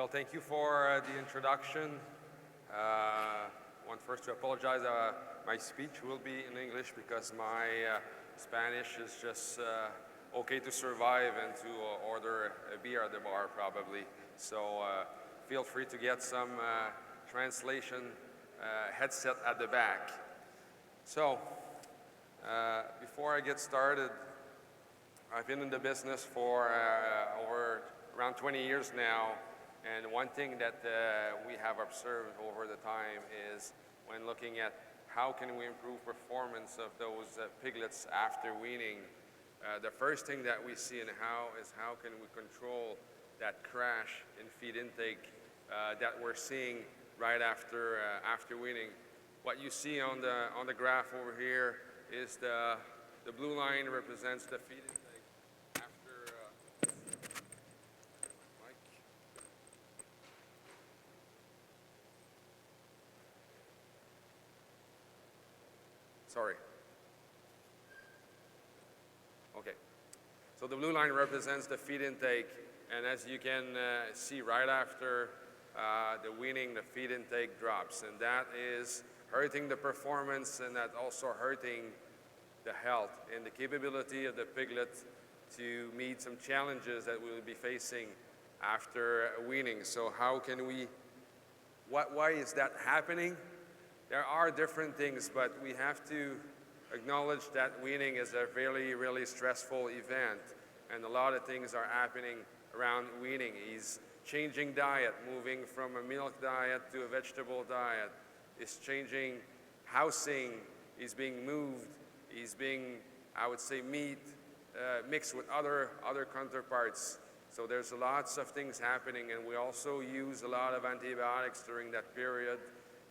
Well, thank you for the introduction. I want first to apologize. My speech will be in English because my Spanish is just okay to survive and to order a beer at the bar probably. So feel free to get some translation headset at the back. So before I get started, I've been in the business for over around 20 years now, and one thing that we have observed over the time is when looking at how can we improve performance of those piglets after weaning, the first thing that we see is how can we control that crash in feed intake that we're seeing right after weaning. What you see on the graph over here is the blue line represents the feed intake. Sorry. Okay. So the blue line represents the feed intake, and as you can see right after the weaning, the feed intake drops, and that is hurting the performance, and that's also hurting the health and the capability of the piglet to meet some challenges that we'll be facing after weaning. So how can we, why is that happening? There are different things, but we have to acknowledge that weaning is a really stressful event, and a lot of things are happening around weaning. He's changing diet, moving from a milk diet to a vegetable diet. He's changing housing. He's being moved. He's being, I would say, meat mixed with other counterparts. So there's lots of things happening, and we also use a lot of antibiotics during that period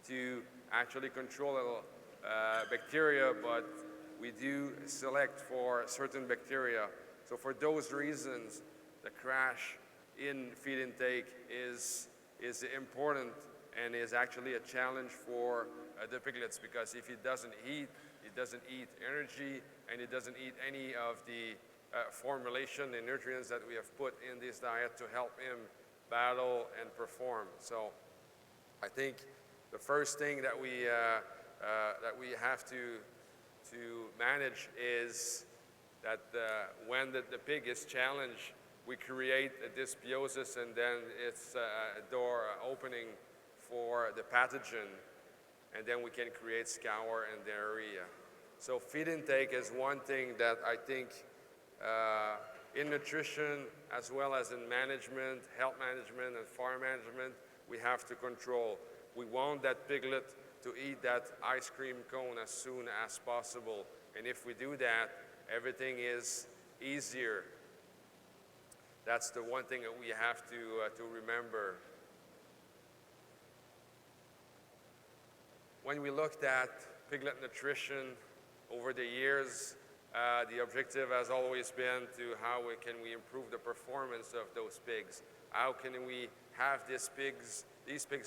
to actually control bacteria, but we do select for certain bacteria. So for those reasons, the crash in feed intake is important and is actually a challenge for the piglets, because if it doesn't eat energy, and it doesn't eat any of the formulation and nutrients that we have put in this diet to help him battle and perform. So I think the first thing that we have to manage is that when the pig is challenged, we create a dysbiosis, and then it's a door opening for the pathogen, and then we can create scour and diarrhea. So feed intake is one thing that I think in nutrition as well as in management, health management and farm management, we have to control. We want that piglet to eat that ice cream cone as soon as possible. And if we do that, everything is easier. That's the one thing that we have to remember. When we looked at piglet nutrition over the years, the objective has always been to how can we improve the performance of those pigs. How can we have these pigs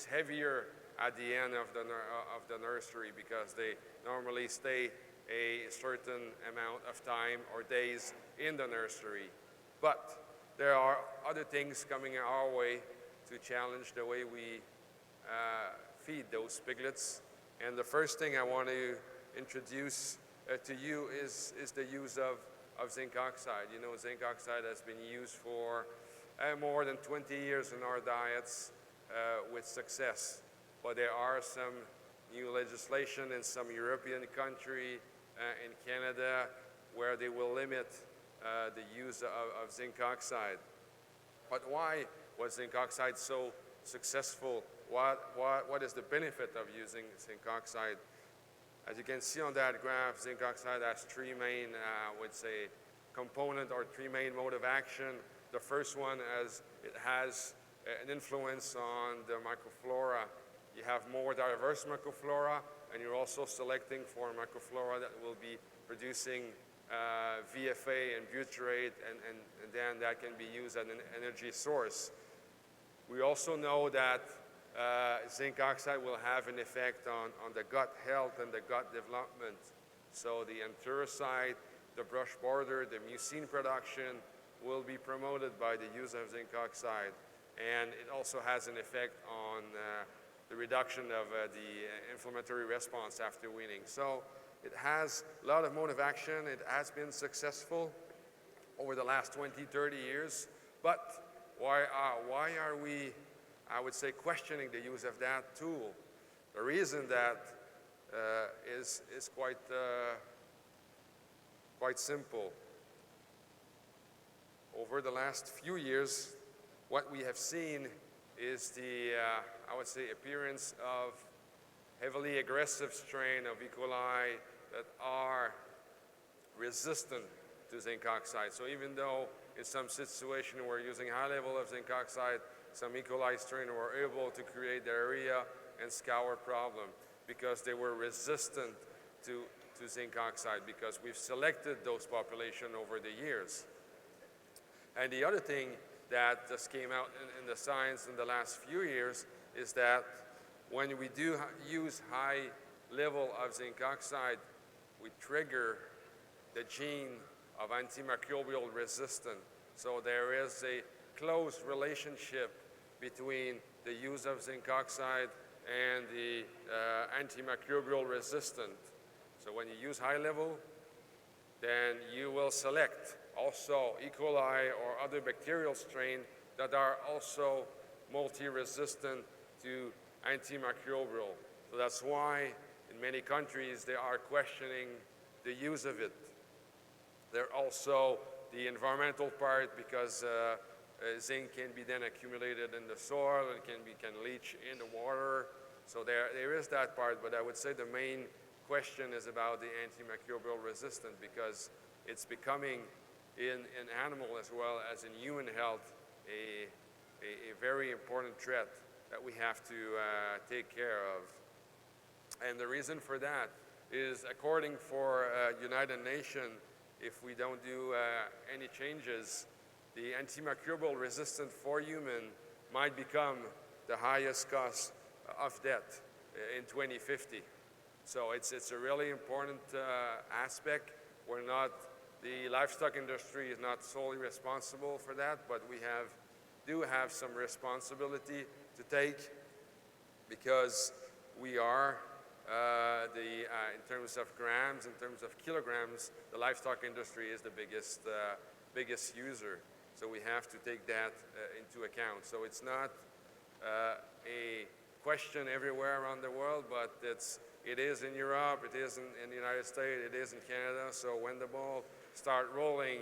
heavier at the end of the nursery, because they normally stay a certain amount of time or days in the nursery. But there are other things coming our way to challenge the way we feed those piglets. And the first thing I want to introduce to you is the use of zinc oxide. You know, zinc oxide has been used for more than 20 years in our diets with success. But there are some new legislation in some European country, in Canada, where they will limit the use of zinc oxide. But why was zinc oxide so successful? What is the benefit of using zinc oxide? As you can see on that graph, zinc oxide has three main, I would say, component or three main mode of action. The first one is it has an influence on the microflora. You have more diverse microflora, and you're also selecting for microflora that will be producing VFA and butyrate, and then that can be used as an energy source. We also know that zinc oxide will have an effect on the gut health and the gut development. So the enterocyte, the brush border, the mucin production will be promoted by the use of zinc oxide. and it also has an effect on the reduction of the inflammatory response after weaning. So it has a lot of mode of action. It has been successful over the last 20, 30 years. But why are we, I would say, questioning the use of that tool? The reason that is quite simple. Over the last few years, what we have seen is the, I would say, appearance of heavily aggressive strain of E. coli that are resistant to zinc oxide. So even though in some situation we're using high level of zinc oxide, some E. coli strain were able to create diarrhea and scour problem because they were resistant to zinc oxide, because we've selected those population over the years. And the other thing that just came out in the science in the last few years is that when we do use high level of zinc oxide, we trigger the gene of antimicrobial resistance. So there is a close relationship between the use of zinc oxide and the antimicrobial resistance. So when you use high level, then you will select also E. coli or other bacterial strain that are also multi-resistant to antimicrobial. So that's why in many countries they are questioning the use of it. There also the environmental part, because zinc can be then accumulated in the soil and can leach in the water. So there is that part, but I would say the main question is about the antimicrobial resistance, because it's becoming in animal as well as in human health a very important threat that we have to take care of. And the reason for that is, according for United Nations, if we don't do any changes, the antimicrobial resistance for human might become the highest cause of death in 2050. So it's a really important aspect. The livestock industry is not solely responsible for that, but we do have some responsibility to take, because we are, in terms of grams, in terms of kilograms, the livestock industry is the biggest user. So we have to take that into account. So it's not a question everywhere around the world, but it is in Europe, it is in the United States, it is in Canada. So when the ball start rolling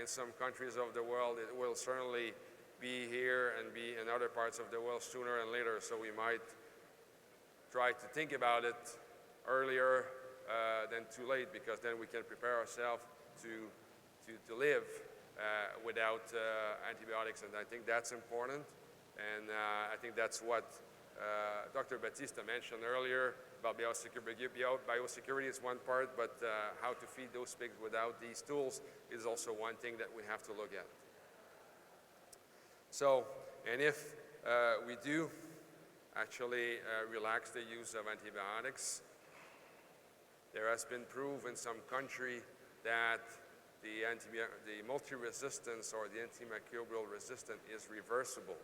in some countries of the world, it will certainly be here and be in other parts of the world sooner and later. So we might try to think about it earlier than too late, because then we can prepare ourselves to live without antibiotics. And I think that's important. And I think that's what Dr. Batista mentioned earlier about biosecurity. Biosecurity is one part, but how to feed those pigs without these tools is also one thing that we have to look at. So, and if we do actually relax the use of antibiotics, there has been proof in some country that the multi-resistance or the antimicrobial resistance is reversible.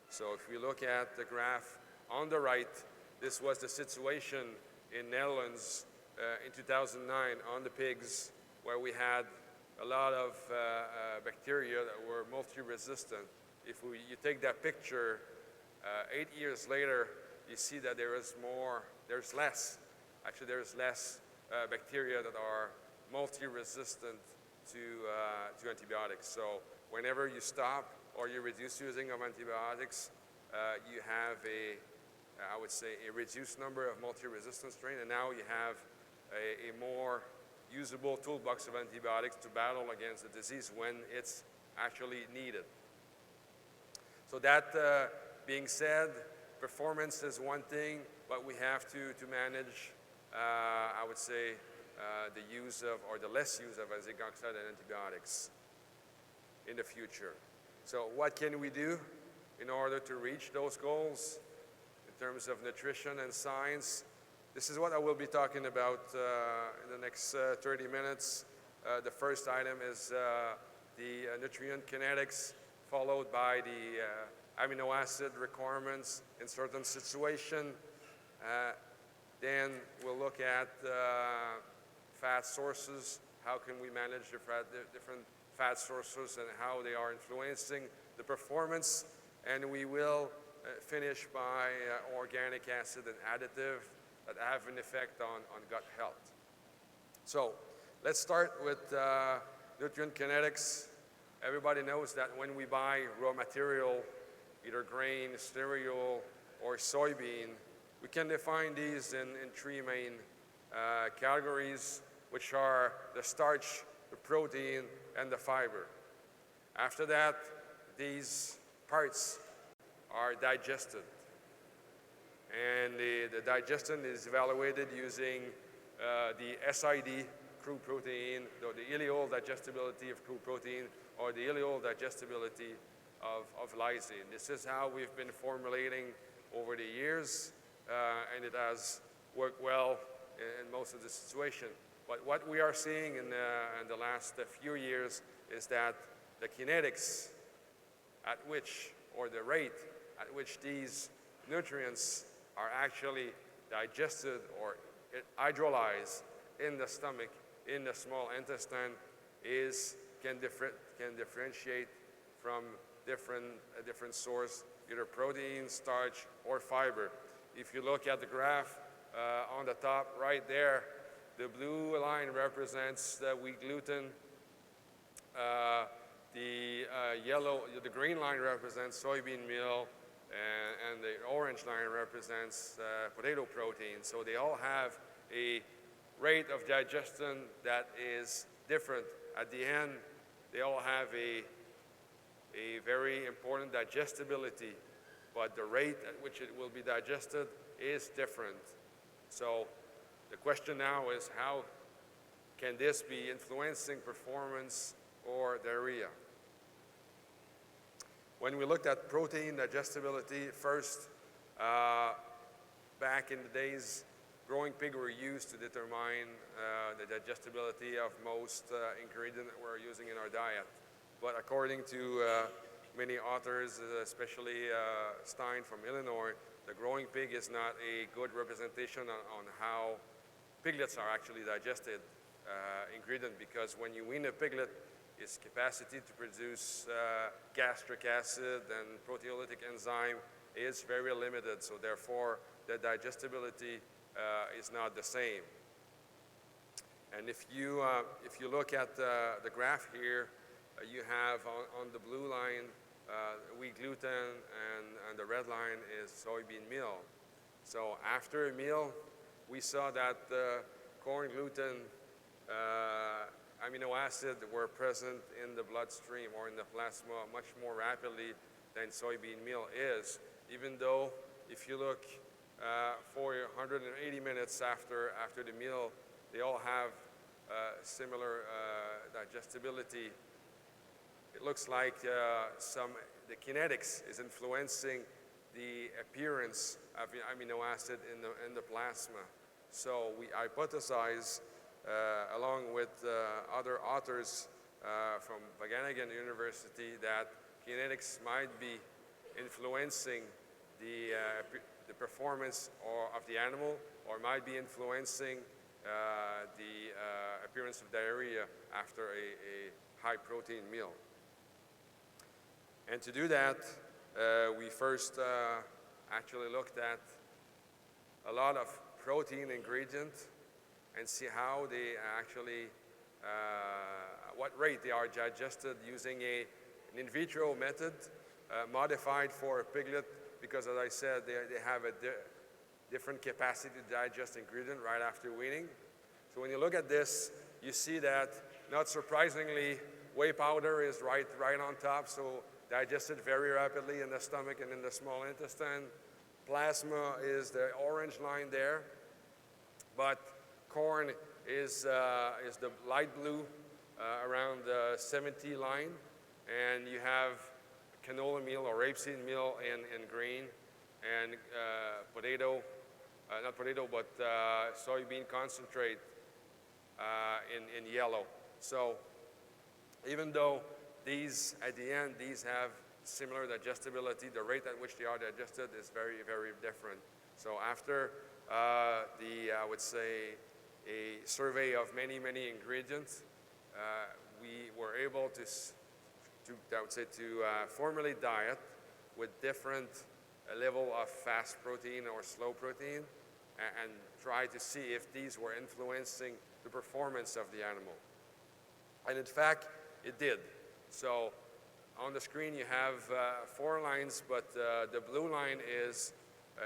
So if we look at the graph on the right, this was the situation in Netherlands in 2009 on the pigs, where we had a lot of bacteria that were multi-resistant. If you take that picture 8 years later, you see that there's less bacteria that are multi-resistant to antibiotics. So whenever you stop or you reduce using of antibiotics, you have I would say, a reduced number of multi-resistant strain, and now you have a more usable toolbox of antibiotics to battle against the disease when it's actually needed. So that being said, performance is one thing, but we have to manage, I would say, the use of, or the less use of zinc oxide and antibiotics in the future. So what can we do in order to reach those goals in terms of nutrition and science? This is what I will be talking about in the next 30 minutes. The first item is the nutrient kinetics, followed by the amino acid requirements in certain situations. Then we'll look at fat sources. How can we manage the different fat sources and how they are influencing the performance? And we will finish by organic acid and additive that have an effect on gut health. So let's start with nutrient kinetics. Everybody knows that when we buy raw material, either grain, cereal, or soybean, we can define these in three main categories, which are the starch, the protein, and the fiber. After that, these parts are digested. And the digestion is evaluated using the SID, crude protein, the ileal digestibility of crude protein, or the ileal digestibility of lysine. This is how we've been formulating over the years, and it has worked well in most of the situation. But what we are seeing in the last few years is that the kinetics at which, or the rate at which these nutrients are actually digested or hydrolyzed in the stomach, in the small intestine, can differentiate from different source, either protein, starch, or fiber. If you look at the graph on the top right there, the blue line represents the wheat gluten. The green line represents soybean meal, and the orange line represents potato protein. So they all have a rate of digestion that is different. At the end, they all have a very important digestibility, but the rate at which it will be digested is different. So the question now is, how can this be influencing performance or diarrhea? When we looked at protein digestibility, first, back in the days, growing pig were used to determine the digestibility of most ingredients that we're using in our diet. But according to many authors, especially Stein from Illinois, the growing pig is not a good representation on how piglets are actually digested ingredient, because when you wean a piglet, its capacity to produce gastric acid and proteolytic enzyme is very limited, so therefore the digestibility is not the same. And if you look at the graph here, you have on the blue line wheat gluten, and the red line is soybean meal. So after a meal, we saw that corn gluten amino acid were present in the bloodstream or in the plasma much more rapidly than soybean meal is, even though if you look for 180 minutes after the meal, they all have similar digestibility. It looks like the kinetics is influencing the appearance of the amino acid in the plasma. So we hypothesize, along with other authors from Wageningen University, that kinetics might be influencing the performance of the animal, or might be influencing the appearance of diarrhea after a high protein meal. And to do that, we first actually looked at a lot of protein ingredients and see how they actually, what rate they are digested using an in vitro method modified for a piglet, because as I said, they have a different capacity to digest ingredient right after weaning. So when you look at this, you see that, not surprisingly, whey powder is right on top, so digested very rapidly in the stomach and in the small intestine. Plasma is the orange line there, but corn is the light blue around the 70 line, and you have canola meal or rapeseed meal in green, and soybean concentrate in yellow. So even though these, at the end, these have similar digestibility. The rate at which they are digested is very, very different. So after I would say, a survey of many, many ingredients, we were able to formulate diet with different level of fast protein or slow protein, and try to see if these were influencing the performance of the animal. And in fact, it did. So on the screen you have 4 lines, but the blue line is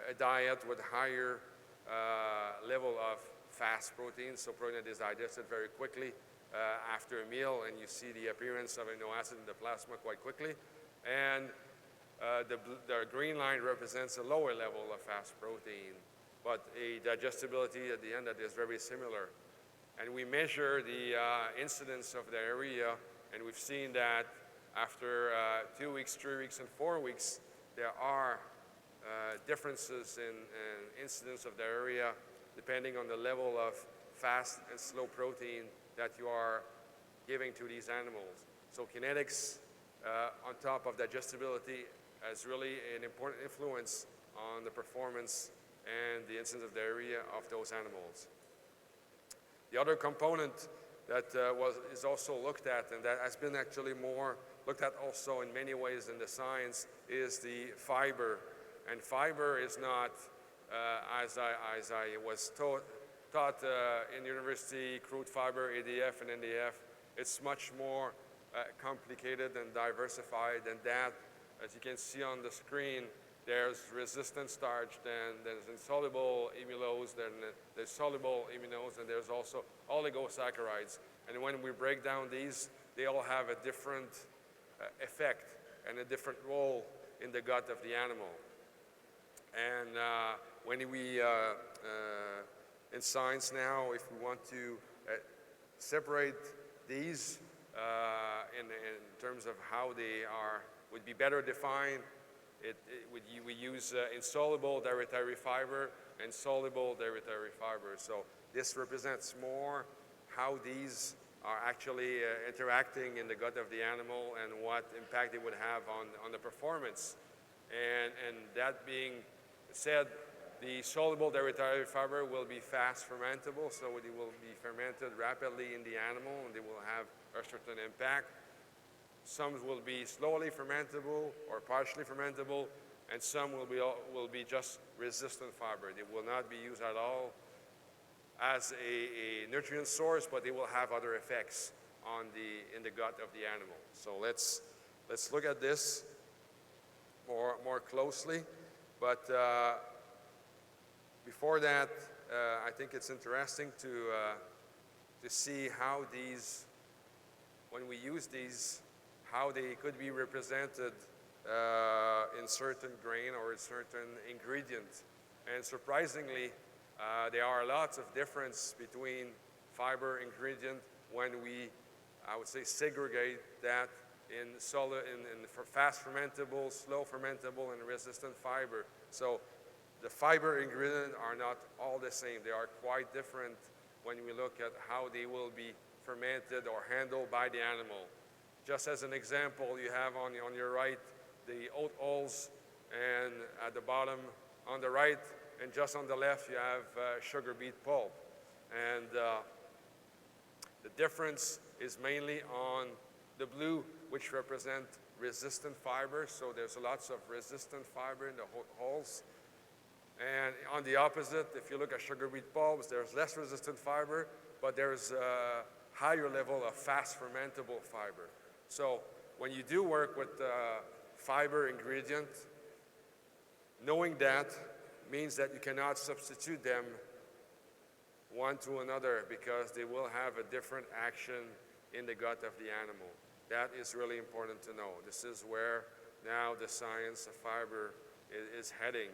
a diet with higher level of fast protein, so protein that is digested very quickly after a meal, and you see the appearance of amino acid in the plasma quite quickly. And the green line represents a lower level of fast protein, but a digestibility at the end that is very similar. And we measure the incidence of diarrhea, and we've seen that after 2 weeks, 3 weeks, and 4 weeks, there are differences in incidence of diarrhea depending on the level of fast and slow protein that you are giving to these animals. So kinetics on top of digestibility has really an important influence on the performance and the incidence of diarrhea of those animals. The other component that is also looked at, and that has been actually more looked at also in many ways in the science, is the fiber. And fiber is not, as I was taught in university, crude fiber, ADF and NDF. It's much more complicated and diversified than that. As you can see on the screen, there's resistant starch, then there's insoluble amylose, then there's soluble amylose, and there's also oligosaccharides. And when we break down these, they all have a different effect and a different role in the gut of the animal. And when we, in science now, if we want to separate these in terms of how they would be better defined, we use insoluble dietary fiber and soluble dietary fiber. So this represents more how these are actually interacting in the gut of the animal and what impact it would have on the performance. And that being said, the soluble dietary fiber will be fast fermentable, so it will be fermented rapidly in the animal and they will have a certain impact. Some will be slowly fermentable or partially fermentable, and some will be just resistant fiber. They will not be used at all as a nutrient source, but they will have other effects in the gut of the animal. So let's look at this more closely. But before that, I think it's interesting to see how these, when we use these, how they could be represented in certain grain or in certain ingredient. And surprisingly, there are lots of difference between fiber ingredient when we, I would say, segregate that in fast fermentable, slow fermentable, and resistant fiber. So the fiber ingredients are not all the same. They are quite different when we look at how they will be fermented or handled by the animal. Just as an example, you have on your right the oat hulls, and at the bottom on the right, and just on the left, you have sugar beet pulp. And the difference is mainly on the blue, which represent resistant fiber. So there's lots of resistant fiber in the oat hulls. And on the opposite, if you look at sugar beet pulps, there's less resistant fiber, but there's a higher level of fast fermentable fiber. So when you do work with fiber ingredient, knowing that means that you cannot substitute them one to another because they will have a different action in the gut of the animal. That is really important to know. This is where now the science of fiber is heading.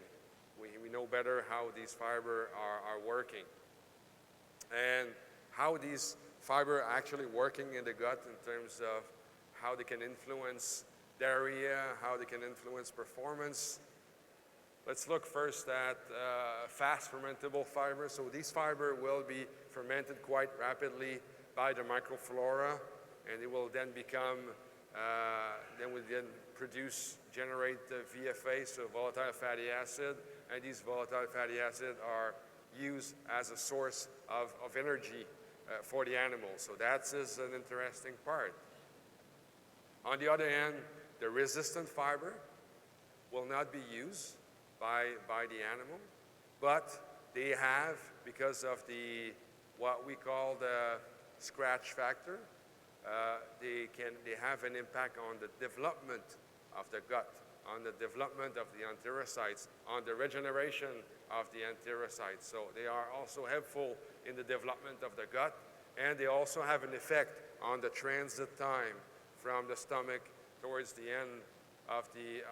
We know better how these fiber are working and how these fiber are actually working in the gut in terms of how they can influence diarrhea, how they can influence performance. Let's look first at fast fermentable fiber. So these fiber will be fermented quite rapidly by the microflora, and it will then become Then we generate the VFA, so volatile fatty acid, and these volatile fatty acids are used as a source of energy for the animal. So that is an interesting part. On the other hand, the resistant fiber will not be used by the animal, but they have, because of what we call the scratch factor, they have an impact on the development of the gut, on the development of the enterocytes, on the regeneration of the enterocytes. So they are also helpful in the development of the gut, and they also have an effect on the transit time from the stomach towards the end of the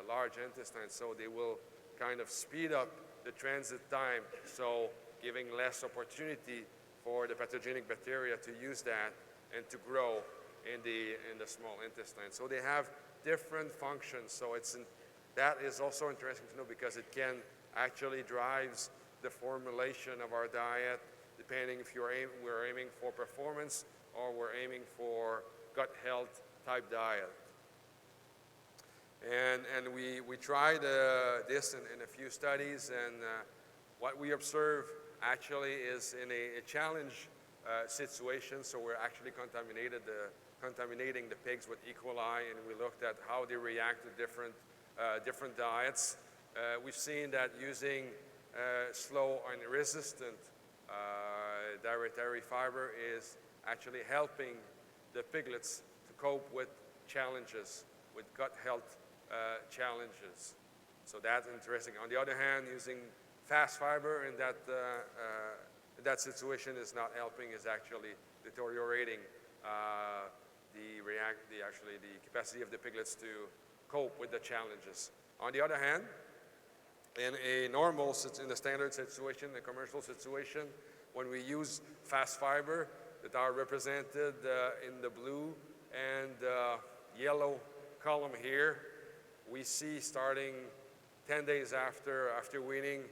large intestine. So they will kind of speed up the transit time, so giving less opportunity for the pathogenic bacteria to use that and to grow in the small intestine. So they have different functions. So that is also interesting to know, because it can actually drives the formulation of our diet, depending if we're aiming for performance or we're aiming for gut health type diet. And we tried this in a few studies, and what we observe actually is in a challenge situation. So we're actually contaminating the pigs with E. coli, and we looked at how they react to different diets. We've seen that using slow and resistant dietary fiber is actually helping the piglets to cope with challenges, with gut health challenges. So that's interesting. On the other hand, using fast fiber in that situation is not helping, is actually deteriorating the capacity of the piglets to cope with the challenges. On the other hand, in the standard situation, the commercial situation, when we use fast fiber that are represented in the blue and yellow column here, we see starting 10 days after weaning,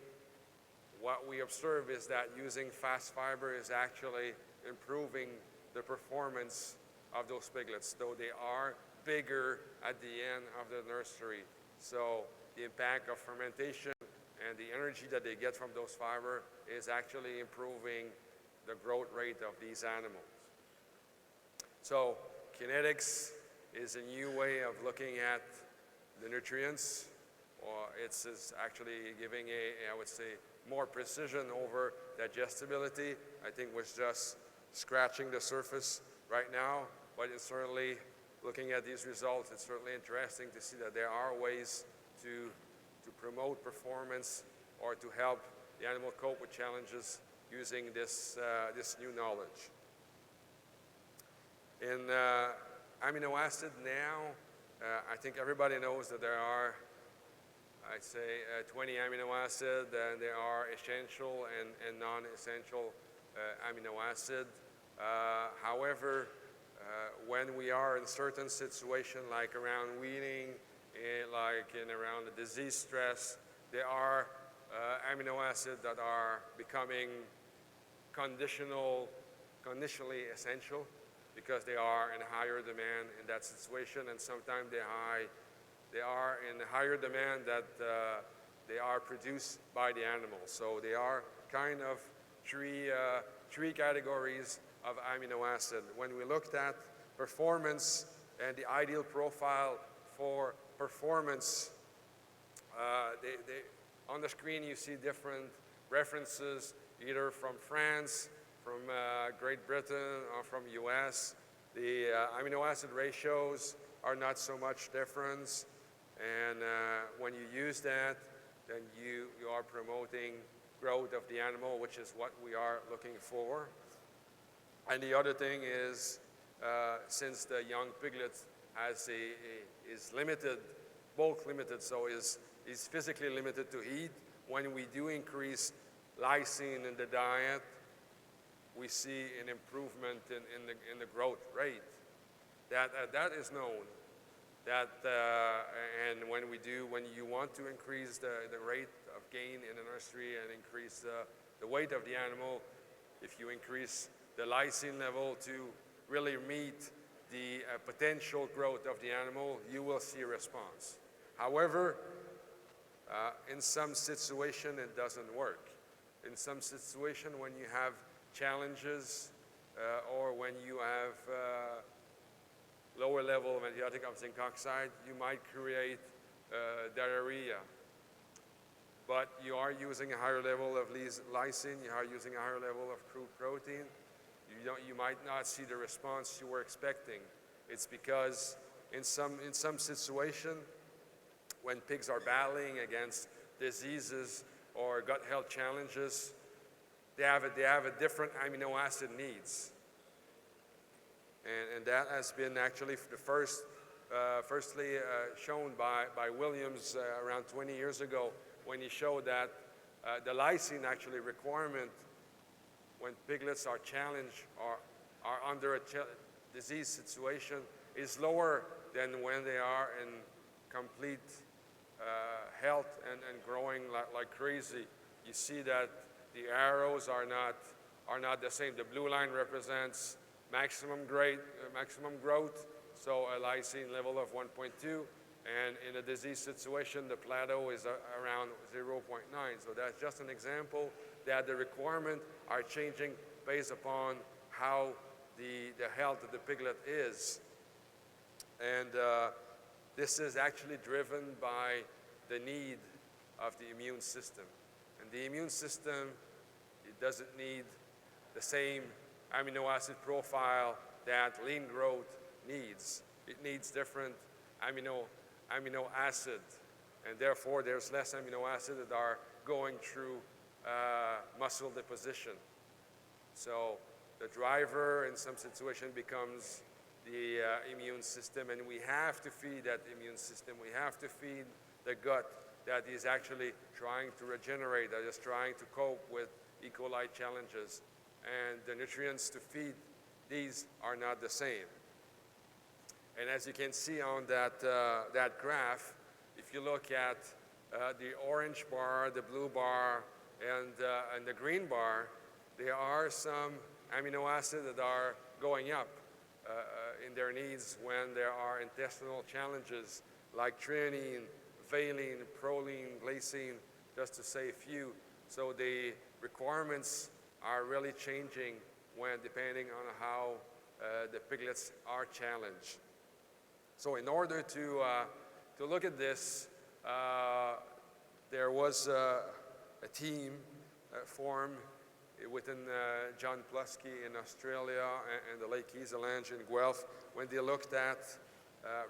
what we observe is that using fast fiber is actually improving the performance of those piglets, though they are bigger at the end of the nursery. So the impact of fermentation and the energy that they get from those fiber is actually improving the growth rate of these animals. So kinetics is a new way of looking at the nutrients, or it's actually giving I would say, more precision over digestibility. I think we're just scratching the surface right now, but it's certainly, looking at these results, it's certainly interesting to see that there are ways to promote performance or to help the animal cope with challenges using this new knowledge. In amino acid now, I think everybody knows that there are, I'd say, 20 amino acids, and there are essential and non-essential amino acid. However, when we are in certain situations, like around weaning, around the disease stress, there are amino acids that are becoming conditionally essential, because they are in higher demand in that situation, and sometimes they are in higher demand that they are produced by the animal. So they are kind of three categories of amino acid. When we looked at performance and the ideal profile for performance, on the screen you see different references, either from France, from Great Britain, or from US. The amino acid ratios are not so much difference, and when you use that, then you are promoting growth of the animal, which is what we are looking for. And the other thing is, since the young piglet is limited, bulk limited, so is physically limited to eat, when we do increase lysine in the diet, we see an improvement in the growth rate. That is known. And when you want to increase the rate of gain in the nursery and increase the weight of the animal, if you increase the lysine level to really meet the potential growth of the animal, you will see a response. However, in some situation, it doesn't work. In some situation, when you have challenges or when you have lower level of antibiotic of zinc oxide, you might create diarrhea. But you are using a higher level of lysine, you are using a higher level of crude protein. You might not see the response you were expecting. It's because in some situation, when pigs are battling against diseases or gut health challenges, they have a different amino acid needs. And that has been actually firstly shown by Williams around 20 years ago, when he showed that the lysine actually requirement when piglets are challenged or are under a disease situation is lower than when they are in complete health and growing like crazy. You see that the arrows are not the same. The blue line represents maximum growth, so a lysine level of 1.2, and in a disease situation, the plateau is around 0.9. So that's just an example that the requirements are changing based upon how the health of the piglet is. And this is actually driven by the need of the immune system. And the immune system, it doesn't need the same amino acid profile that lean growth needs. It needs different amino acid, and therefore there's less amino acid that are going through muscle deposition. So the driver in some situation becomes the immune system, and we have to feed that immune system. We have to feed the gut that is actually trying to regenerate, that is trying to cope with E. coli challenges. And the nutrients to feed these are not the same. And as you can see on that graph, if you look at the orange bar, the blue bar, and the green bar, there are some amino acids that are going up in their needs when there are intestinal challenges like threonine, valine, proline, glycine, just to say a few. So the requirements are really changing when depending on how the piglets are challenged. So in order to look at this, there was a team formed within John Plusky in Australia and the Lake Easelange in Guelph when they looked at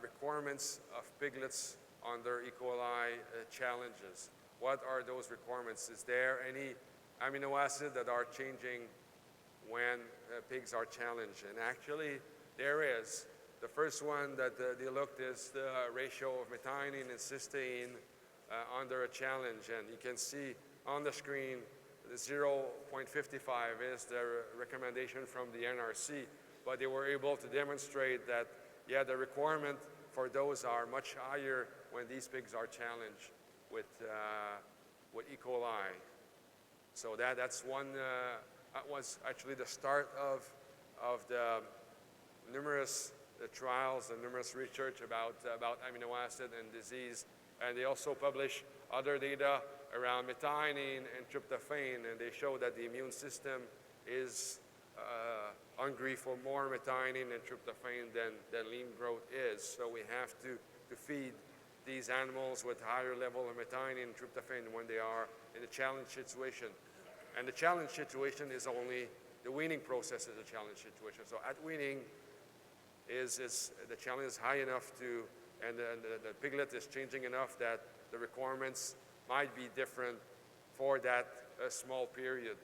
requirements of piglets under E. coli challenges. What are those requirements? Is there any amino acid that are changing when pigs are challenged? And actually, there is. The first one that they looked is the ratio of methionine and cysteine under a challenge. And you can see on the screen the 0.55 is the recommendation from the NRC. But they were able to demonstrate that, yeah, the requirement for those are much higher when these pigs are challenged with E. coli. So that's one, that was actually the start of the numerous trials and numerous research about amino acid and disease. And they also publish other data around methionine and tryptophan, and they show that the immune system is hungry for more methionine and tryptophan than lean growth is. So we have to feed these animals with higher level of methionine and tryptophan when they are in a challenge situation. And the challenge situation is only, the weaning process is a challenge situation. So at weaning, the challenge is high enough to, and the piglet is changing enough that the requirements might be different for that small period.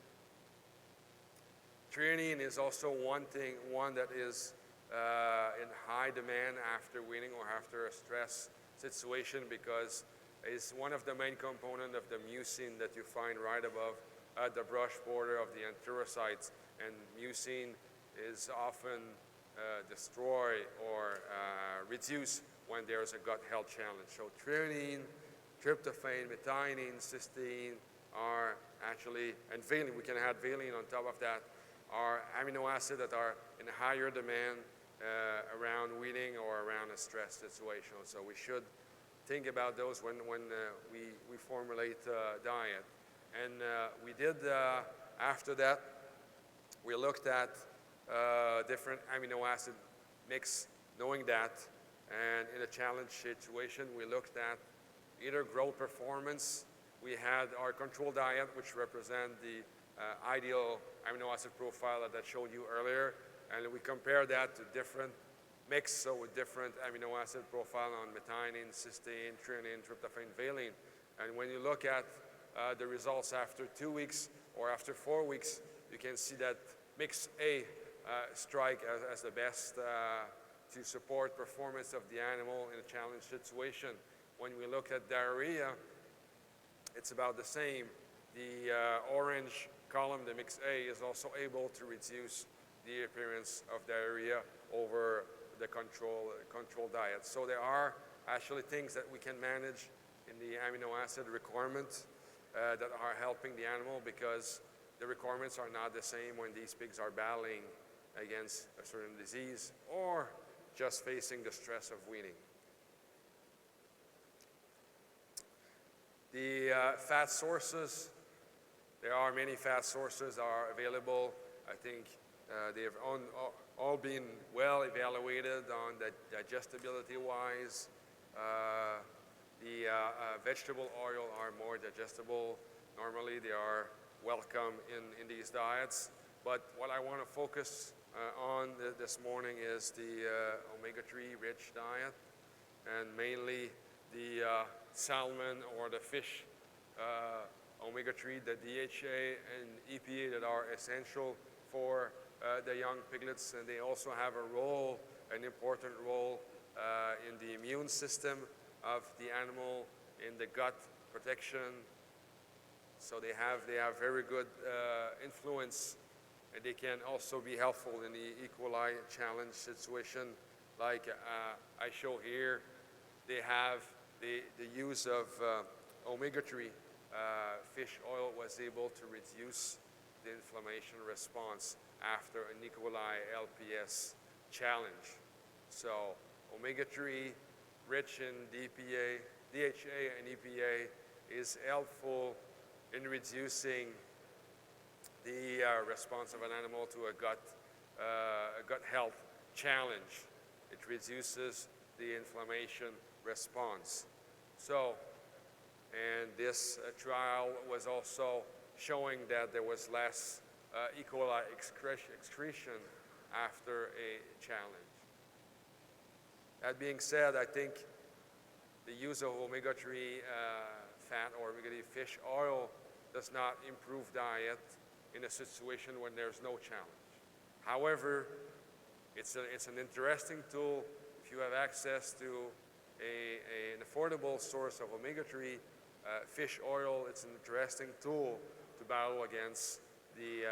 Threonine is also one that is in high demand after weaning or after a stress situation, because it's one of the main components of the mucin that you find right above the brush border of the enterocytes, and mucin is often destroyed or reduced when there's a gut health challenge. So threonine, tryptophan, methionine, cysteine are actually, and valine, we can add valine on top of that, are amino acids that are in higher demand around weaning or around a stress situation. So we should think about those when we formulate diet. And we did, after that, we looked at different amino acid mix, knowing that. And in a challenge situation, we looked at either growth performance. We had our control diet, which represent the ideal amino acid profile that I showed you earlier. And we compared that to different mix, so with different amino acid profile on methionine, cysteine, threonine, tryptophan, valine. And when you look at the results after 2 weeks or after 4 weeks, you can see that mix A strike as the best to support performance of the animal in a challenge situation. When we look at diarrhea, it's about the same. The orange column, the mix A, is also able to reduce the appearance of diarrhea over the control diet. So there are actually things that we can manage in the amino acid requirements that are helping the animal, because the requirements are not the same when these pigs are battling against a certain disease or just facing the stress of weaning. The fat sources, there are many fat sources are available. I think they've all been well evaluated on the digestibility-wise. The vegetable oil are more digestible. Normally they are welcome in these diets. But what I want to focus on this morning is the omega-3 rich diet, and mainly the salmon or the fish omega-3, the DHA and EPA that are essential for the young piglets, and they also have a role, an important role in the immune system of the animal, in the gut protection. So they have very good influence, and they can also be helpful in the E. coli challenge situation. Like I show here, they have the use of omega-3 fish oil was able to reduce the inflammation response after an E. coli LPS challenge. So omega-3 rich in DHA and EPA is helpful in reducing the response of an animal to a gut health challenge. It reduces the inflammation response. So, and this trial was also showing that there was less E. coli excretion after a challenge. That being said, I think the use of omega-3 fat or omega-3 fish oil does not improve diet in a situation when there's no challenge. However, it's an interesting tool. If you have access to an affordable source of omega-3 fish oil, it's an interesting tool to battle against the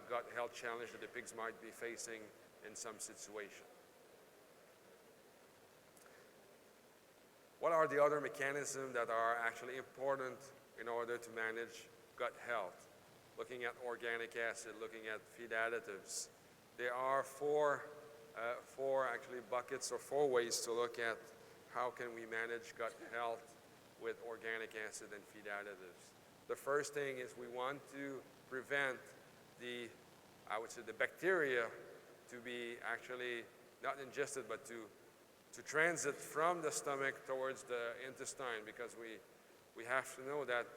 gut health challenge that the pigs might be facing in some situation. What are the other mechanisms that are actually important in order to manage gut health? Looking at organic acid, looking at feed additives. There are four actually buckets or 4 ways to look at how can we manage gut health with organic acid and feed additives. The first thing is we want to prevent the bacteria to be actually not ingested, but to transit from the stomach towards the intestine, because we have to know that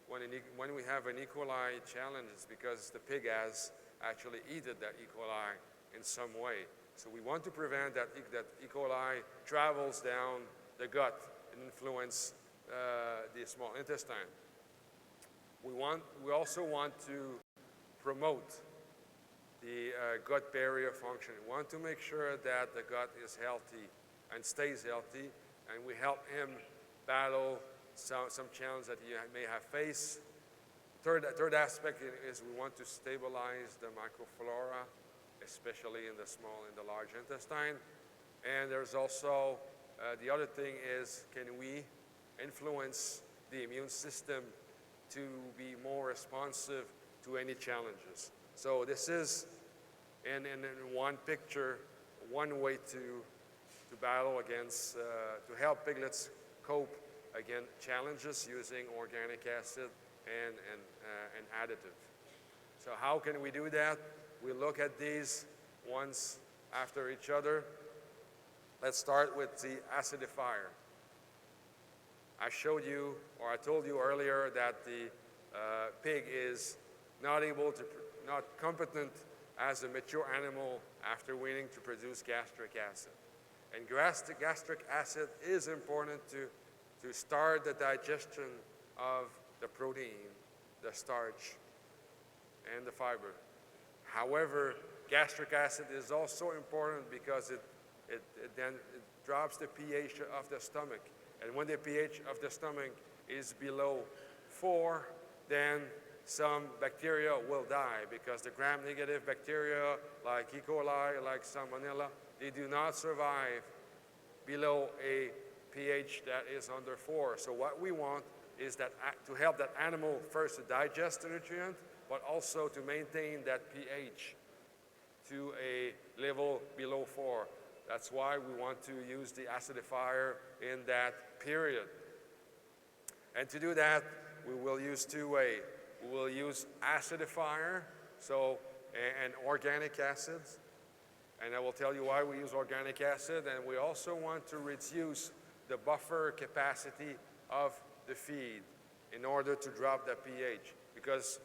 when we have an E. coli challenge, it's because the pig has actually eaten that E. coli in some way. So we want to prevent that E. coli travels down the gut and influence the small intestine. We also want to promote the gut barrier function. We want to make sure that the gut is healthy and stays healthy, and we help him battle some challenge that he may have faced. Third aspect is we want to stabilize the microflora, especially in the small and the large intestine. And there's also, the other thing is, can we influence the immune system to be more responsive to any challenges? So this is, in one picture, one way to battle against, to help piglets cope against challenges using organic acid and additive. So how can we do that? We look at these ones after each other. Let's start with the acidifier. I showed you, or I told you earlier, that the pig is not competent as a mature animal after weaning to produce gastric acid. And gastric acid is important to start the digestion of the protein, the starch, and the fiber. However, gastric acid is also important because it drops the pH of the stomach. And when the pH of the stomach is below 4, then some bacteria will die because the gram-negative bacteria like E. coli, like Salmonella, they do not survive below a pH that is under 4. So what we want is that to help that animal first to digest the nutrient, but also to maintain that pH to a level below 4. That's why we want to use the acidifier in that period. And to do that, we will use two ways. We will use acidifier, and organic acids. And I will tell you why we use organic acid. And we also want to reduce the buffer capacity of the feed in order to drop the pH. Because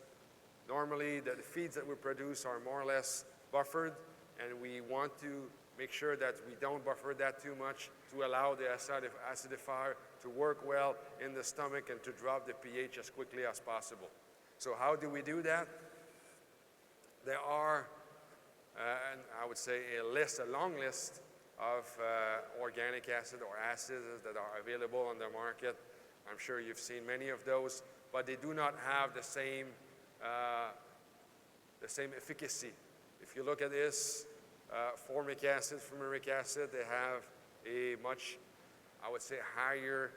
normally the feeds that we produce are more or less buffered, and we want to make sure that we don't buffer that too much to allow the acidifier to work well in the stomach and to drop the pH as quickly as possible. So how do we do that? There are, and I would say a long list of organic acid or acids that are available on the market. I'm sure you've seen many of those, but they do not have the same efficacy. If you look at this, formic acid, fumaric acid, they have a much, I would say, higher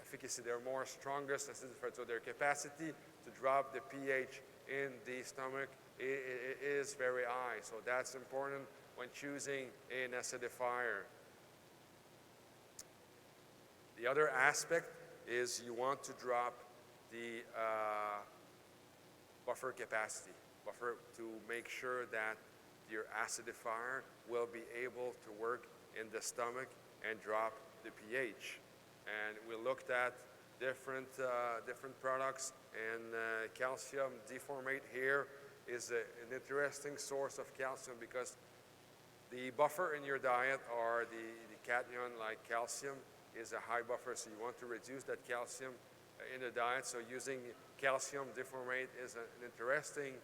efficacy. They're more strongest acidifier, so their capacity to drop the pH in the stomach is very high. So that's important when choosing an acidifier. The other aspect is you want to drop the buffer capacity, to make sure that your acidifier will be able to work in the stomach and drop the pH. And we looked at different products, and calcium deformate here is an interesting source of calcium because the buffer in your diet, or the cation like calcium, is a high buffer, so you want to reduce that calcium in the diet. So using calcium deformate is an interesting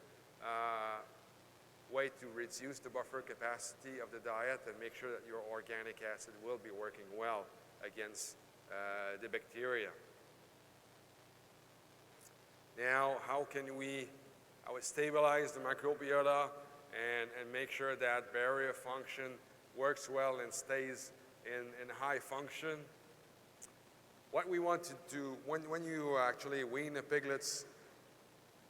way to reduce the buffer capacity of the diet and make sure that your organic acid will be working well against the bacteria. Now, how can we stabilize the microbiota and make sure that barrier function works well and stays in high function? What we want to do, when you actually wean the piglets,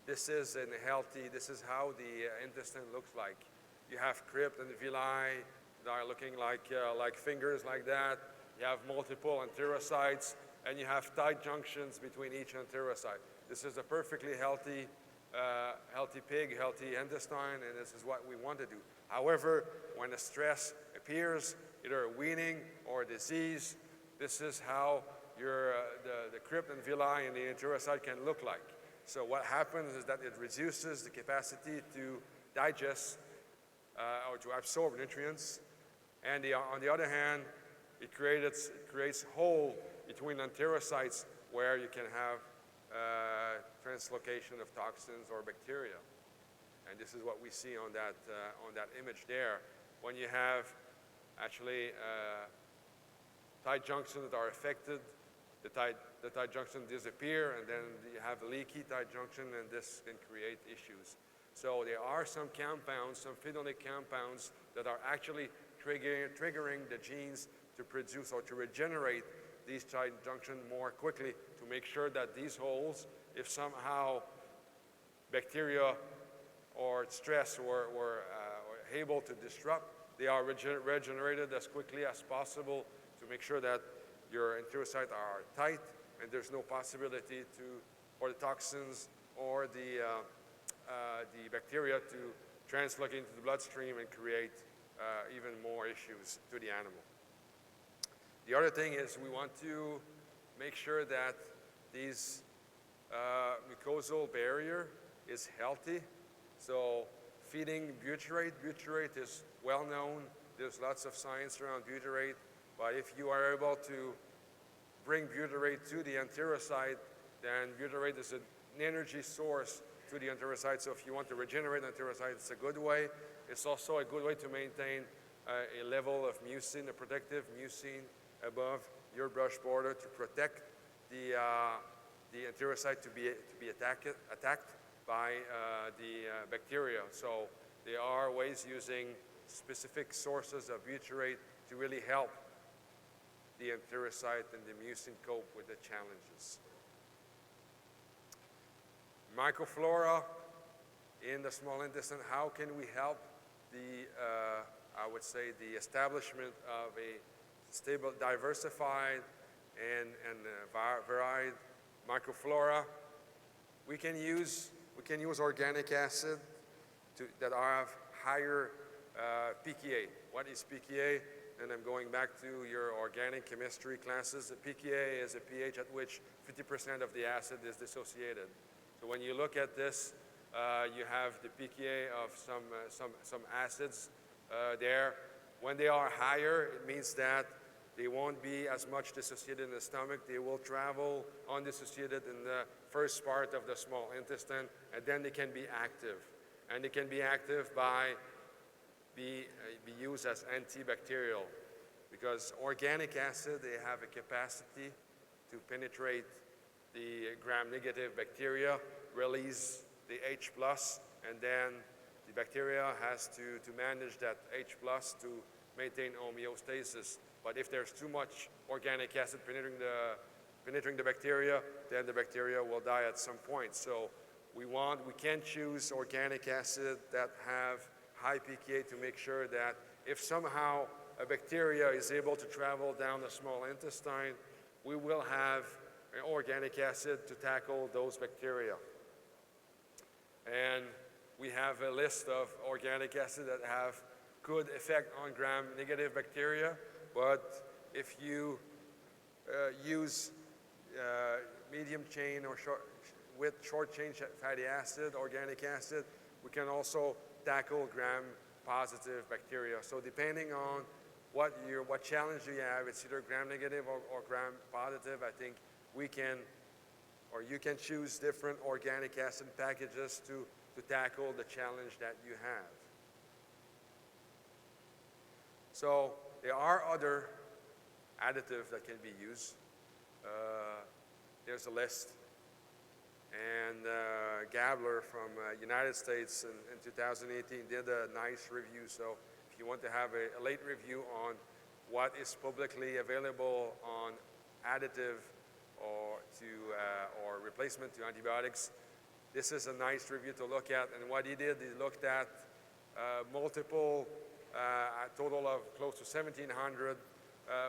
this is how the intestine looks like. You have crypt and villi that are looking like fingers like that. You have multiple enterocytes, and you have tight junctions between each enterocyte. This is a perfectly healthy pig, healthy intestine, and this is what we want to do. However, when a stress appears, either weaning or disease, this is how the crypt and villi and the enterocyte can look like. So what happens is that it reduces the capacity to digest or to absorb nutrients, and on the other hand, it creates hole between enterocytes where you can have translocation of toxins or bacteria. And this is what we see on that image there. When you have actually tight junctions that are affected, the tight junction disappear, and then you have a leaky tight junction, and this can create issues. So there are some compounds, some phenolic compounds that are actually triggering the genes to produce or to regenerate these tight junctions more quickly to make sure that these holes, if somehow bacteria or stress were able to disrupt they are regenerated as quickly as possible to make sure that your enterocytes are tight and there's no possibility for the toxins or the bacteria to translocate into the bloodstream and create even more issues to the animal. The other thing is we want to make sure that these mucosal barrier is healthy. So feeding butyrate is well known. There's lots of science around butyrate, but if you are able to bring butyrate to the enterocyte, then butyrate is an energy source to the enterocyte. So if you want to regenerate enterocyte, it's a good way. It's also a good way to maintain a level of mucin, a protective mucin above your brush border to protect the enterocyte to be attacked by the bacteria. So there are ways using specific sources of butyrate to really help the enterocyte and the mucin cope with the challenges. Microflora in the small intestine, how can we help the, I would say, the establishment of a stable, diversified, and varied microflora? We can use organic acid that have higher pKa. What is pKa? And I'm going back to your organic chemistry classes. The pKa is a pH at which 50% of the acid is dissociated. So when you look at this, you have the pKa of some acids there. When they are higher, it means that they won't be as much dissociated in the stomach. They will travel undissociated in the first part of the small intestine, and then they can be active. And they can be active by be used as antibacterial, because organic acid, they have a capacity to penetrate the gram-negative bacteria, release the H+, and then the bacteria has to manage that H+ to maintain homeostasis. But if there's too much organic acid penetrating the bacteria, then the bacteria will die at some point. So we can choose organic acid that have high pKa to make sure that if somehow a bacteria is able to travel down the small intestine, we will have an organic acid to tackle those bacteria. And we have a list of organic acid that have good effect on gram-negative bacteria, but if you use medium chain or short chain fatty acid, organic acid, we can also tackle gram-positive bacteria. So depending on what challenge you have, it's either gram-negative or gram-positive, I think we can, or you can choose different organic acid packages to tackle the challenge that you have. So there are other additives that can be used. There's a list. And Gabler from United States in 2018 did a nice review. So if you want to have a late review on what is publicly available on additive or replacement to antibiotics, this is a nice review to look at. And what he did, he looked at multiple, a total of close to 1,700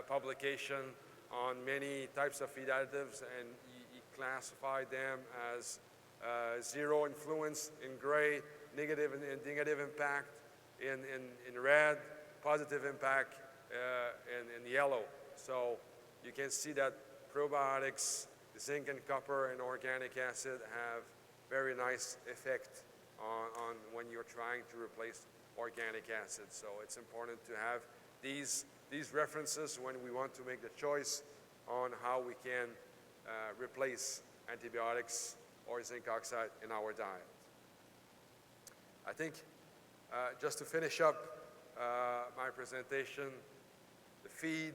publication on many types of feed additives, and he classified them as zero influence in gray, negative impact in red, positive impact in yellow. So you can see that probiotics, zinc and copper and organic acid have very nice effect on when you're trying to replace organic acid. So it's important to have these references when we want to make the choice on how we can replace antibiotics or zinc oxide in our diet. I think just to finish up my presentation, the feed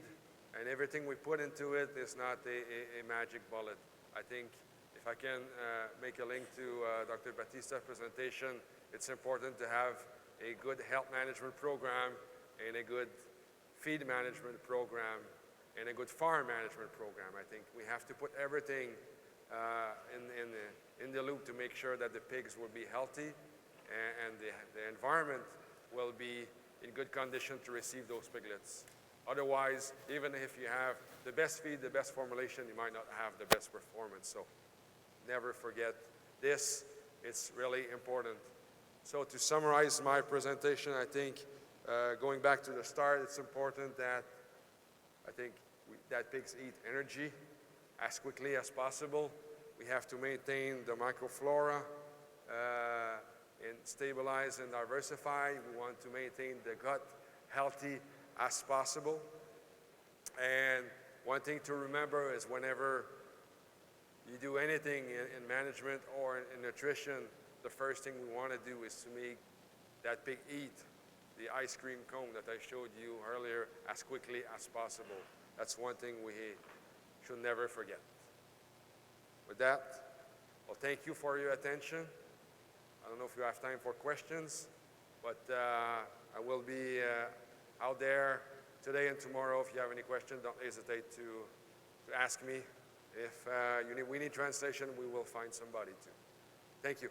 and everything we put into it is not a magic bullet. I think if I can make a link to Dr. Batista's presentation, it's important to have a good health management program and a good feed management program and a good farm management program. I think we have to put everything in the loop to make sure that the pigs will be healthy and the environment will be in good condition to receive those piglets. Otherwise, even if you have the best feed, the best formulation, you might not have the best performance. So never forget this. It's really important. So to summarize my presentation, I think going back to the start, it's important that that pigs eat energy as quickly as possible. We have to maintain the microflora and stabilize and diversify. We want to maintain the gut healthy as possible. And one thing to remember is whenever you do anything in management or in nutrition, the first thing we want to do is to make that pig eat the ice cream cone that I showed you earlier as quickly as possible. That's one thing we should never forget. With that, well, thank you for your attention. I don't know if you have time for questions, but I will be out there today and tomorrow. If you have any questions, don't hesitate to ask me. If we need translation, we will find somebody to. Thank you.